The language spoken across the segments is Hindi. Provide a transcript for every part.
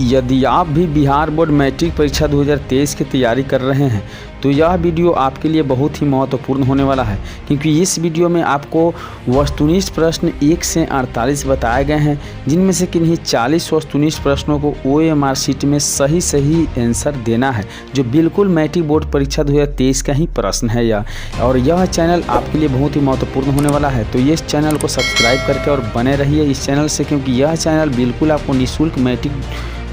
यदि आप भी बिहार बोर्ड मैट्रिक परीक्षा 2023 की तैयारी कर रहे हैं तो यह वीडियो आपके लिए बहुत ही महत्वपूर्ण होने वाला है, क्योंकि इस वीडियो में आपको वस्तुनिष्ठ प्रश्न 1 से 48 बताए गए हैं, जिनमें से किन्हीं 40 वस्तुनिष्ठ प्रश्नों को OMR शीट में सही आंसर देना है, जो बिल्कुल मैट्रिक बोर्ड परीक्षा 2023 का ही प्रश्न है और यह चैनल आपके लिए बहुत ही महत्वपूर्ण होने वाला है। तो ये इस चैनल को सब्सक्राइब करके और बने रहिए इस चैनल से, क्योंकि यह चैनल बिल्कुल आपको निःशुल्क मैट्रिक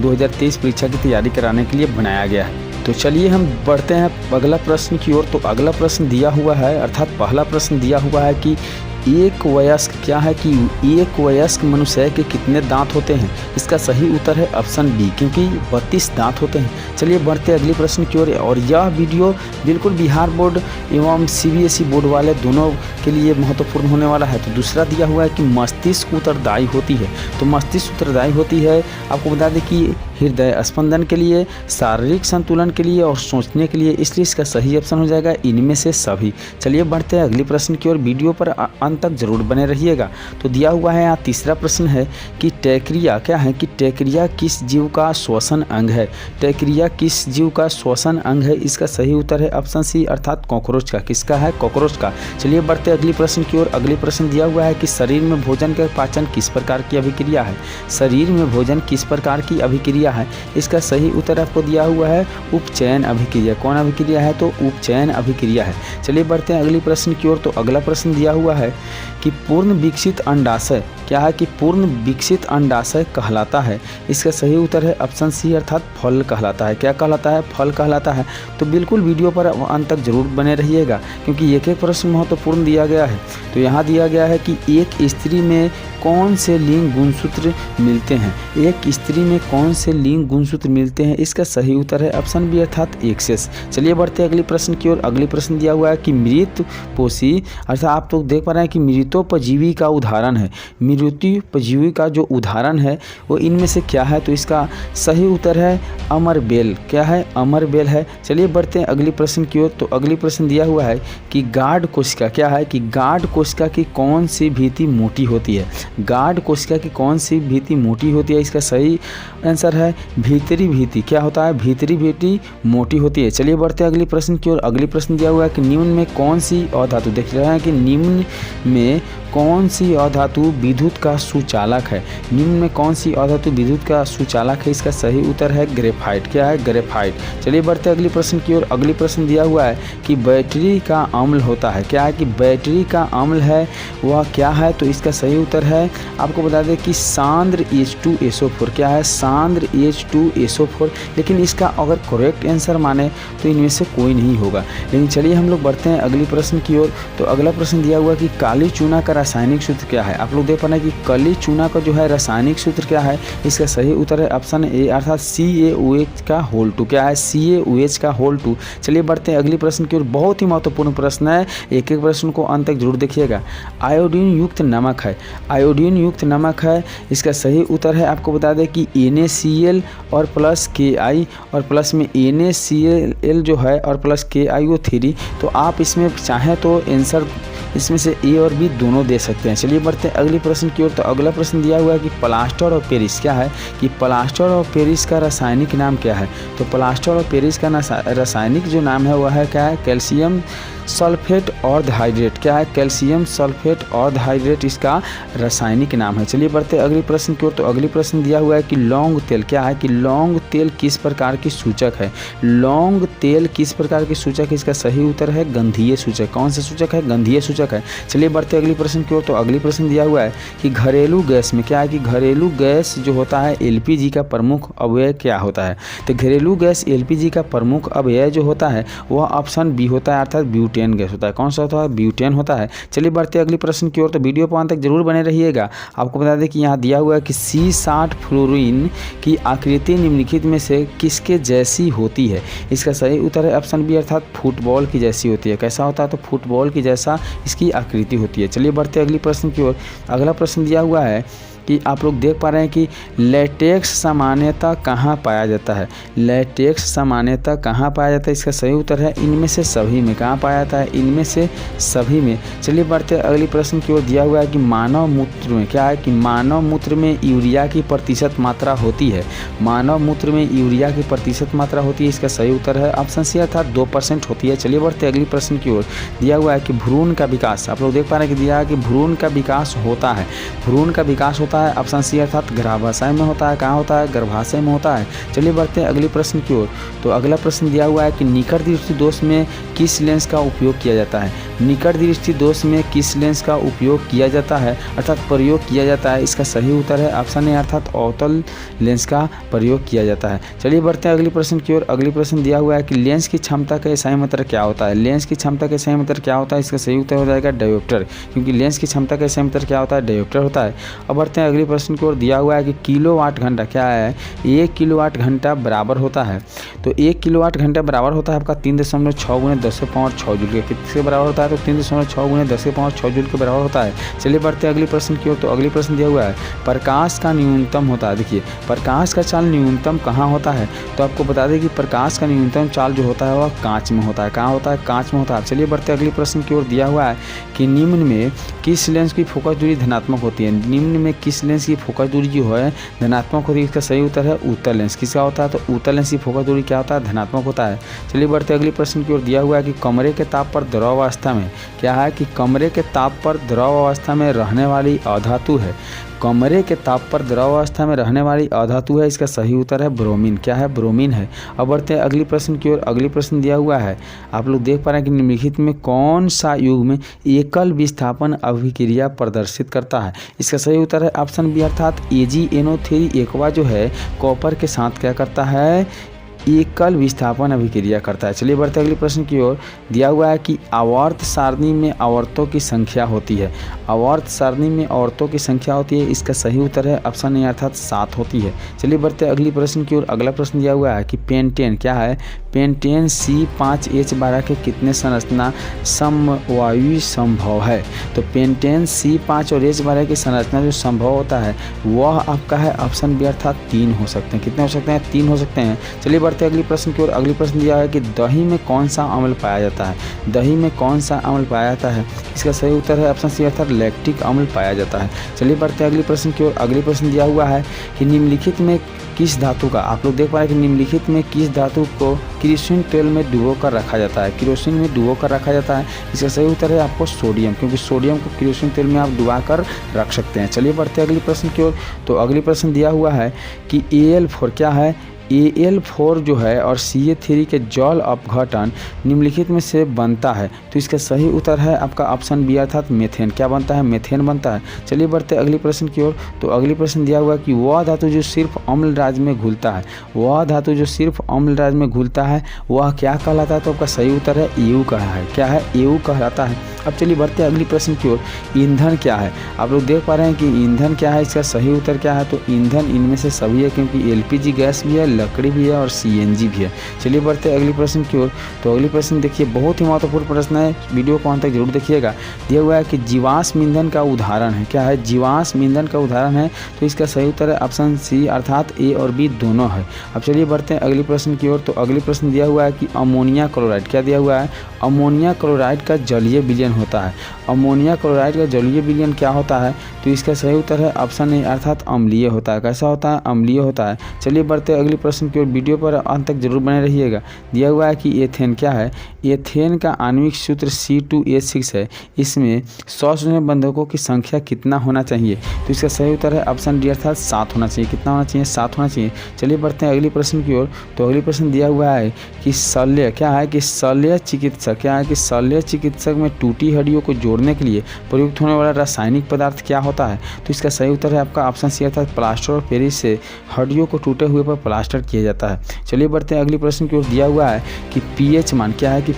2023 परीक्षा की तैयारी कराने के लिए बनाया गया है। तो चलिए हम बढ़ते हैं अगला प्रश्न की ओर। तो अगला प्रश्न दिया हुआ है, अर्थात पहला प्रश्न दिया हुआ है कि एक वयस्क मनुष्य के कितने दांत होते हैं। इसका सही उत्तर है ऑप्शन बी, क्योंकि 32 दांत होते हैं। चलिए बढ़ते हैं अगले प्रश्न की ओर। और यह वीडियो बिल्कुल बिहार बोर्ड एवं CBSE बोर्ड वाले दोनों के लिए महत्वपूर्ण होने वाला है। तो दूसरा दिया हुआ है कि मस्तिष्क उत्तरदायी होती है। तो मस्तिष्क उत्तरदायी होती है, आपको बता दें कि हृदय स्पंदन के लिए, शारीरिक संतुलन के लिए और सोचने के लिए, इसलिए इसका सही ऑप्शन हो जाएगा इनमें से सभी। चलिए बढ़ते हैं अगले प्रश्न की ओर। वीडियो पर अंत तक जरूर बने रहिएगा। तो दिया हुआ है यहाँ तीसरा प्रश्न है कि टैक्रिया क्या है, कि टैक्रिया किस जीव का श्वसन अंग है। टैक्रिया किस जीव का श्वसन अंग है। इसका सही उत्तर है ऑप्शन सी, अर्थात कॉकरोच का। किसका है? कॉकरोच का। चलिए बढ़ते अगले प्रश्न की ओर। अगले प्रश्न दिया हुआ है कि शरीर में भोजन का पाचन किस प्रकार की अभिक्रिया है। शरीर में भोजन किस प्रकार की अभिक्रिया है। इसका सही उत्तर आपको दिया हुआ है उपचयन अभिक्रिया। कौन अभिक्रिया है? तो उपचयन अभिक्रिया है। चलिए बढ़ते हैं अगले प्रश्न की ओर। तो अगला प्रश्न दिया हुआ है कि पूर्ण विकसित अंडाशय क्या है, कि पूर्ण विकसित अंडाशय कहलाता है। इसका सही उत्तर है ऑप्शन सी, अर्थात फल कहलाता है। क्या कहलाता है? फल कहलाता है। तो बिल्कुल वीडियो पर अंत तक जरूर बने रहिएगा, क्योंकि एक प्रश्न महत्वपूर्ण दिया गया है। तो यहाँ दिया गया है कि एक स्त्री में कौन से लिंग गुणसूत्र मिलते हैं। एक स्त्री में कौन से लिंग गुणसूत्र मिलते हैं। इसका सही उत्तर है ऑप्शन बी, अर्थात एक्सेस। चलिए बढ़ते अगले प्रश्न की ओर। अगले प्रश्न दिया हुआ है कि मृतपोषी, अर्थात आप तो देख पा रहे हैं कि मृतोपजीवी का उदाहरण है। मृत्युपजीवी का जो उदाहरण है वो इनमें से क्या है। तो इसका सही उत्तर है अमरबेल। क्या है? अमरबेल है। चलिए बढ़ते हैं अगले प्रश्न की ओर। तो अगले प्रश्न दिया हुआ है कि गार्ड कोशिका क्या है, कि गार्ड कोशिका की कौन सी भित्ति मोटी होती है। गार्ड कोशिका की कौन सी भित्ति मोटी होती है। इसका सही आंसर है भीतरी भित्ति। क्या होता है? भीतरी भित्ति मोटी होती है। चलिए बढ़ते हैं अगले प्रश्न की ओर। अगले प्रश्न दिया हुआ है कि निम्न में कौन सी अधातु, देख रहे हैं कि निम्न में कौन सी अधातु विद्युत का सुचालक है। निम्न में कौन सी अधातु विद्युत का सुचालक है। इसका सही उत्तर है ग्रेफाइट। क्या है? ग्रेफाइट। चलिए बढ़ते अगले प्रश्न की ओर। अगले प्रश्न दिया हुआ है कि बैटरी का अम्ल होता है। क्या है? कि बैटरी का अम्ल है वह क्या है। तो इसका सही उत्तर है, आपको बता दें कि सांद्र H2SO4। क्या है? सांद्र H2SO4। लेकिन इसका अगर करेक्ट आंसर माने तो इनमें से कोई नहीं होगा। लेकिन चलिए हम लोग बढ़ते हैं अगले प्रश्न की ओर। तो अगला प्रश्न दिया हुआ कि काली चूना का रासायनिक सूत्र क्या है। आप लोग देख पा रहे हैं कि काली चूना का जो है रासायनिक सूत्र क्या है। इसका सही उत्तर है ऑप्शन ए, अर्थात CaOH का होल 2। क्या है? CaOH का होल 2। चलिए बढ़ते हैं अगले प्रश्न की ओर। बहुत ही महत्वपूर्ण प्रश्न है, एक प्रश्न को अंत तक जरूर देखिएगा। आयोडीन युक्त नमक है। आयोडीन युक्त नमक है। इसका सही उत्तर है, आपको बता दें कि NaCl और प्लस Ki और प्लस में NaCl जो है और प्लस KiO3। तो आप इसमें चाहें तो आंसर इसमें से ए और बी दोनों दे सकते हैं। चलिए बढ़ते हैं अगले प्रश्न की ओर। तो अगला प्रश्न दिया हुआ है कि प्लास्टर ऑफ पेरिस क्या है, कि प्लास्टर ऑफ पेरिस का रासायनिक नाम क्या है। तो प्लास्टर ऑफ पेरिस का रासायनिक जो नाम है वह है क्या है? कैल्शियम सल्फेट और हाइड्रेट। क्या है? कैल्शियम सल्फेट और हाइड्रेट इसका रासायनिक नाम है। चलिए बढ़ते अगले प्रश्न की ओर। तो अगले प्रश्न दिया हुआ है कि लौंग तेल क्या है, कि लौंग तेल किस प्रकार की सूचक है। लौंग तेल किस प्रकार की सूचक है। इसका सही उत्तर है गंधीय सूचक। कौन सा सूचक है? गंधीय सूचक है। चलिए बढ़ते अगले प्रश्न की ओर। तो अगले प्रश्न दिया हुआ है कि घरेलू गैस में क्या है, कि घरेलू गैस जो होता है LPG का प्रमुख अवयव क्या होता है। तो घरेलू गैस LPG का प्रमुख अवयव जो होता है वह ऑप्शन बी होता है, अर्थात ब्यूटेन गैस होता है। कौन सा होता है? ब्यूटेन होता है। चलिए बढ़ते अगले प्रश्न की ओर। तो वीडियो पर अंत तक जरूर बने रहिएगा। आपको बता दें कि यहाँ दिया हुआ है कि C60 फ्लोरीन की आकृति निम्नलिखित में से किसके जैसी होती है। इसका सही उत्तर है ऑप्शन बी, अर्थात फुटबॉल की जैसी होती है। कैसा होता है? तो फुटबॉल की जैसा इसकी आकृति होती है। चलिए बढ़ते अगले प्रश्न की ओर। अगला प्रश्न दिया हुआ है कि आप लोग देख पा रहे हैं कि लेटेक्स सामान्यतः कहाँ पाया जाता है। लेटेक्स सामान्यतः कहाँ पाया जाता है, इसका सही उत्तर है इनमें से सभी में। कहाँ पाया जाता है, इनमें से सभी में। चलिए बढ़ते हैं अगली प्रश्न की ओर। दिया हुआ है कि मानव मूत्र में क्या है, कि मानव मूत्र में यूरिया की प्रतिशत मात्रा होती है। मानव मूत्र में यूरिया की प्रतिशत मात्रा होती है, इसका सही उत्तर है ऑप्शन सी अर्थात 2% होती है। चलिए बढ़ते हैं अगली प्रश्न की ओर। दिया हुआ है कि भ्रूण का विकास, आप लोग देख पा रहे हैं कि दिया है कि भ्रूण का विकास होता है। भ्रूण का विकास होता है ऑप्शन सी अर्थात गर्भाशय में होता है। कहाँ होता है, गर्भाशय में होता है। चलिए बढ़ते हैं अगली प्रश्न की ओर। तो अगला प्रश्न दिया हुआ है कि निकट दृष्टि दोष में किस लेंस का उपयोग किया जाता है। निकट दृष्टि दोष में किस लेंस का उपयोग किया जाता है अर्थात प्रयोग किया जाता है, इसका सही उत्तर है ऑप्शन ए अर्थात अवतल लेंस का प्रयोग किया जाता है। चलिए बढ़ते हैं अगली प्रश्न की ओर। अगली प्रश्न दिया हुआ है कि लेंस की क्षमता का सही मतलब क्या होता है। लेंस की क्षमता का सही मतलब क्या होता है, इसका सही उत्तर हो जाएगा डायोप्टर, क्योंकि लेंस की क्षमता का सही मतलब क्या होता है, डायोप्टर होता है। अब बढ़ते हैं अगली प्रश्न की ओर। दिया हुआ है कि किलोवाट घंटा क्या है, 1 किलोवाट घंटा बराबर होता है। तो 1 किलोवाट घंटा बराबर होता है आपका 3.6 × 10⁻6 जूल के। किसके बराबर होता है, तो 3.6 × 10⁻6 जूल के बराबर होता है। चलिए बढ़ते हैं अगली प्रश्न की ओर। तो अगली प्रश्न दिया हुआ है प्रकाश का न्यूनतम होता है। देखिए प्रकाश का चाल न्यूनतम कहाँ होता है, तो आपको बता दें कि प्रकाश का न्यूनतम चाल जो होता है वह कांच में होता है। कहाँ होता है, कांच में होता है। चलिए बढ़ते हैं अगली प्रश्न की ओर। दिया हुआ है कि निम्न में किस लेंस की फोकस दूरी धनात्मक होती है। निम्न में किस लेंस की फोकस दूरी जो है धनात्मक होती है, इसका सही उत्तर है उत्तल लेंस। किसका होता है, तो उत्तल लेंस की फोकस दूरी क्या होता है, धनात्मक होता है। चलिए बढ़ते अगली प्रश्न की ओर। दिया हुआ है कि कमरे के ताप पर द्रव अवस्था में क्या है, कि कमरे के ताप पर द्रव अवस्था में रहने वाली अधातु है। कमरे के ताप पर द्रव अवस्था में रहने वाली अधातु है, इसका सही उत्तर है ब्रोमीन। क्या है, ब्रोमीन है। अब बढ़ते हैं अगली प्रश्न की ओर। अगली प्रश्न दिया हुआ है, आप लोग देख पा रहे हैं कि निम्नलिखित में कौन सा युग्म एकल विस्थापन अभिक्रिया प्रदर्शित करता है। इसका सही उत्तर है ऑप्शन बी अर्थात AgNO3 एक्वा जो है कॉपर के साथ क्या करता है, एकल विस्थापन अभिक्रिया करता है। चलिए बढ़ते अगले प्रश्न की ओर। दिया हुआ है कि आवर्त सारणी में आवर्तों की संख्या होती है। आवर्त सारणी में आवर्तों की संख्या होती है, इसका सही उत्तर है ऑप्शन ए अर्थात 7 होती है। चलिए बढ़ते अगली प्रश्न की ओर। अगला प्रश्न दिया हुआ है कि पेंटेन क्या है, पेंटेन C5H12 के कितने संरचना समवायु संभव है। तो पेंटेन C5 और H12 की संरचना जो संभव होता है वह आपका है ऑप्शन बी अर्थात 3 हो सकते हैं। कितने हो सकते हैं, 3 हो सकते हैं। चलिए बढ़ते अगली प्रश्न की ओर। अगली प्रश्न दिया है कि दही में कौन सा अम्ल पाया जाता है। दही में कौन सा अम्ल पाया जाता है, इसका सही उत्तर है ऑप्शन सी अर्थात लैक्टिक अम्ल पाया जाता है। चलिए बढ़ते अगली प्रश्न की ओर। अगली प्रश्न दिया हुआ है कि निम्नलिखित में किस धातु का, आप लोग देख पा रहे हैं कि निम्नलिखित में किस धातु को केरोसिन तेल में डुबो कर रखा जाता है। केरोसिन में डुबो कर रखा जाता है, इसका सही उत्तर है आपको सोडियम, क्योंकि सोडियम को केरोसिन तेल में आप डुबा कर रख सकते हैं। चलिए बढ़ते अगली प्रश्न की ओर। तो अगली प्रश्न दिया हुआ है कि Al4 क्या है, Al4 जो है और Ca3 के जल अपघटन निम्नलिखित में से बनता है, तो इसका सही उत्तर है आपका ऑप्शन बी अर्थात मेथेन। क्या बनता है, मेथेन बनता है। चलिए बढ़ते अगली प्रश्न की ओर। तो अगली प्रश्न दिया हुआ है कि वह धातु जो सिर्फ अम्ल राज में घुलता है, वह धातु जो सिर्फ अम्ल राज में घुलता है वह क्या कहलाता है, तो आपका सही उत्तर है EU कहा है। क्या है, EU कहलाता है। अब चलिए बढ़ते अगली प्रश्न की ओर। ईंधन क्या है, आप लोग देख पा रहे हैं कि ईंधन क्या है, इसका सही उत्तर क्या है, तो ईंधन इनमें से सभी है, क्योंकि LPG गैस भी है, लकड़ी भी है और CNG भी है। चलिए बढ़ते अगली प्रश्न की ओर। तो अगली प्रश्न देखिए बहुत ही महत्वपूर्ण प्रश्न है, वीडियो को अंत तक जरूर देखिएगा। दिया हुआ है कि जीवाश्म ईंधन का उदाहरण है। क्या है, जीवाश्म ईंधन का उदाहरण है, तो इसका सही उत्तर है ऑप्शन सी अर्थात A और B दोनों है। अब चलिए बढ़ते हैं अगली प्रश्न की ओर। तो अगली प्रश्न दिया हुआ है कि अमोनिया क्लोराइड, क्या दिया हुआ है, अमोनिया क्लोराइड का जलीय विलयन होता है। अमोनिया क्लोराइड का जलीय विलयन क्या होता है, तो इसका सही उत्तर है ऑप्शन ए अर्थात अम्लीय होता है। कैसा होता है, अम्लीय होता है। चलिए बढ़ते अगली प्रश्न की ओर, वीडियो पर अंत तक जरूर बने रहिएगा। दिया हुआ है कि एथेन क्या है, एथेन का आणविक सूत्र C2H6 है। इसमें सौष्ठव बंधकों की संख्या कितना होना चाहिए, तो इसका सही उत्तर है ऑप्शन डी अर्थात 7 होना चाहिए। कितना होना चाहिए, 7 होना चाहिए। चलिए बढ़ते हैं अगली प्रश्न की ओर। तो अगली प्रश्न दिया हुआ है कि शल्य क्या है, कि शल्य चिकित्सक क्या है, कि शल्य चिकित्सक में टूटी हड्डियों को जोड़ने के लिए प्रयुक्त होने वाला रासायनिक पदार्थ क्या होता है, तो इसका सही उत्तर है आपका ऑप्शन सी अर्थात प्लास्टर ऑफ पेरिस से हड्डियों को टूटे हुए पर प्लास्टर किया जाता है। चलिए बढ़ते हैं अगली प्रश्न की ओर। दिया हुआ है कि पीएच मान क्या है, कि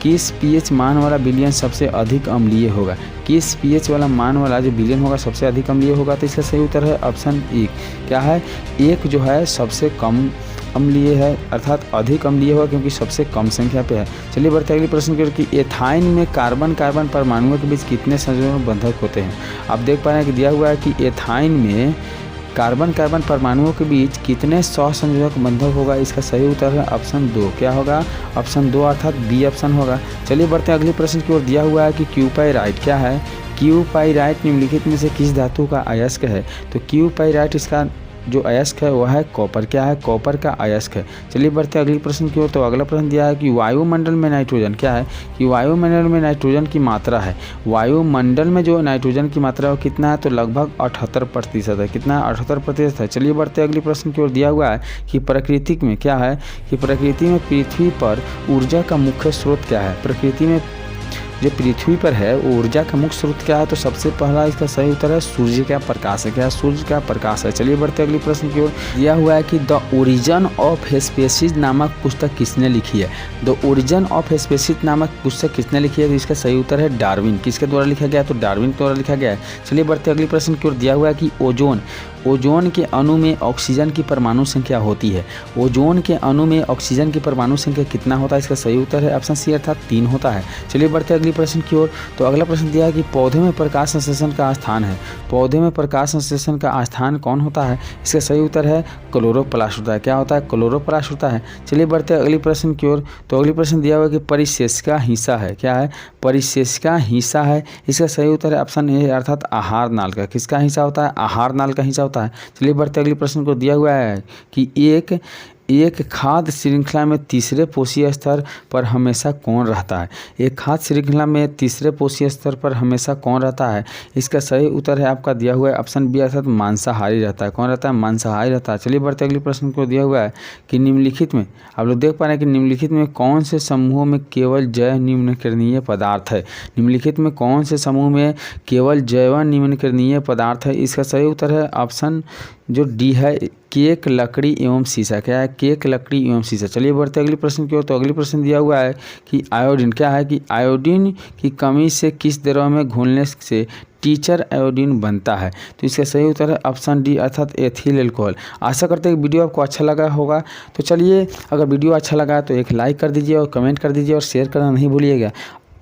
किस पीएच मान वाला विलयन सबसे अधिक अम्लीय होगा। किस पीएच वाला मान वाला जो विलयन होगा सबसे अधिक अम्लीय होगा, तो इसका सही उत्तर है ऑप्शन ए। क्या है, 1 जो है सबसे कम अम्लीय है, अर्थात अधिक अम्लीय होगा क्योंकि सबसे कम संख्या पे है। चलिए बढ़ते अगले प्रश्न की ओर कि एथाइन में कार्बन कार्बन परमाणुओं के बीच कितने संयोजन बंधक होते हैं। आप देख पा रहे हैं कि दिया हुआ है कि एथाइन में कार्बन कार्बन परमाणुओं के बीच कितने सहसंयोजक बंधक होगा। इसका सही उत्तर है ऑप्शन 2। क्या होगा? ऑप्शन 2 अर्थात बी ऑप्शन होगा। चलिए बढ़ते हैं अगले प्रश्न की ओर। दिया हुआ है कि क्यूपाइराइट क्या है? क्यूपाइराइट निम्नलिखित में से किस धातु का अयस्क है? तो क्यूपाइराइट इसका जो अयस्क है वह है कॉपर। क्या है? कॉपर का अयस्क है। चलिए बढ़ते हैं अगले प्रश्न की ओर। तो अगला प्रश्न दिया है कि वायुमंडल में नाइट्रोजन क्या है? कि वायुमंडल में नाइट्रोजन की मात्रा है, वायुमंडल में जो नाइट्रोजन की मात्रा है वो कितना है? तो लगभग 78% है। कितना? 78% है। चलिए बढ़ते हैं अगले प्रश्न की ओर। दिया हुआ है कि प्रकृति में क्या है? कि प्रकृति में पृथ्वी पर ऊर्जा का मुख्य स्रोत क्या है? प्रकृति में जो पृथ्वी पर है वो ऊर्जा का मुख्य स्रोत क्या है? तो सबसे पहला इसका सही उत्तर है सूर्य का प्रकाश है। क्या है? सूर्य का प्रकाश है। चलिए बढ़ते अगले प्रश्न की ओर। दिया हुआ है कि द ओरिजिन ऑफ स्पीशीज नामक पुस्तक किसने लिखी है? द ओरिजिन ऑफ स्पीशीज नामक पुस्तक किसने लिखी है? तो इसका सही उत्तर है डार्विन। किसके द्वारा लिखा गया? तो डार्विन के द्वारा लिखा गया है। चलिए बढ़ते अगले प्रश्न की ओर। दिया हुआ है कि ओजोन के अणु में ऑक्सीजन की परमाणु संख्या होती है। ओजोन के अणु में ऑक्सीजन की परमाणु संख्या कितना होता है? इसका सही उत्तर है ऑप्शन सी अर्थात 3 होता है। चलिए बढ़ते अगले प्रश्न की ओर। तो अगला प्रश्न दिया है कि पौधे में प्रकाश संश्लेषण का स्थान है। पौधे में प्रकाश संश्लेषण का स्थान कौन होता है? इसका सही उत्तर है क्लोरोप्लास्ट होता है। क्या होता है? क्लोरोप्लास्ट होता है। चलिए बढ़ते अगले प्रश्न की ओर। तो अगले प्रश्न दिया हुआ है कि परिशेषिका हिस्सा है। क्या है? परिशेषिका हिस्सा है। इसका सही उत्तर है ऑप्शन ए अर्थात आहार नाल का। किसका हिस्सा होता है? आहार नाल का हिस्सा होता है। चलिए बढ़ते अगले प्रश्न को। दिया हुआ है कि एक खाद्य श्रृंखला में तीसरे पोषीय स्तर पर हमेशा कौन रहता है? एक खाद्य श्रृंखला में तीसरे पोषीय स्तर पर हमेशा कौन रहता है? इसका सही उत्तर है आपका दिया हुआ है ऑप्शन बी अर्थात मांसाहारी रहता है। कौन रहता है? मांसाहारी रहता है। चलिए बढ़ते अगले प्रश्न को। दिया हुआ है कि निम्नलिखित में आप लोग देख पा रहे हैं कि निम्नलिखित में कौन से समूहों में केवल जैव निम्नकरणीय पदार्थ है? निम्नलिखित में कौन से समूह में केवल जैव निम्नकरणीय पदार्थ है? इसका सही उत्तर है ऑप्शन जो डी है केक, लकड़ी एवं शीशा। क्या है? केक, लकड़ी एवं शीशा। चलिए बढ़ते अगले प्रश्न की ओर। तो अगले प्रश्न दिया हुआ है कि आयोडीन क्या है? कि आयोडीन की कमी से किस द्रव में घुलने से टीचर आयोडीन बनता है? तो इसका सही उत्तर है ऑप्शन डी अर्थात एथिल अल्कोहल। आशा करते हैं कि वीडियो आपको अच्छा लगा होगा। तो चलिए अगर वीडियो अच्छा लगा तो एक लाइक कर दीजिए और कमेंट कर दीजिए और शेयर करना नहीं भूलिएगा।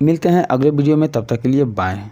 मिलते हैं अगले वीडियो में, तब तक के लिए बाय।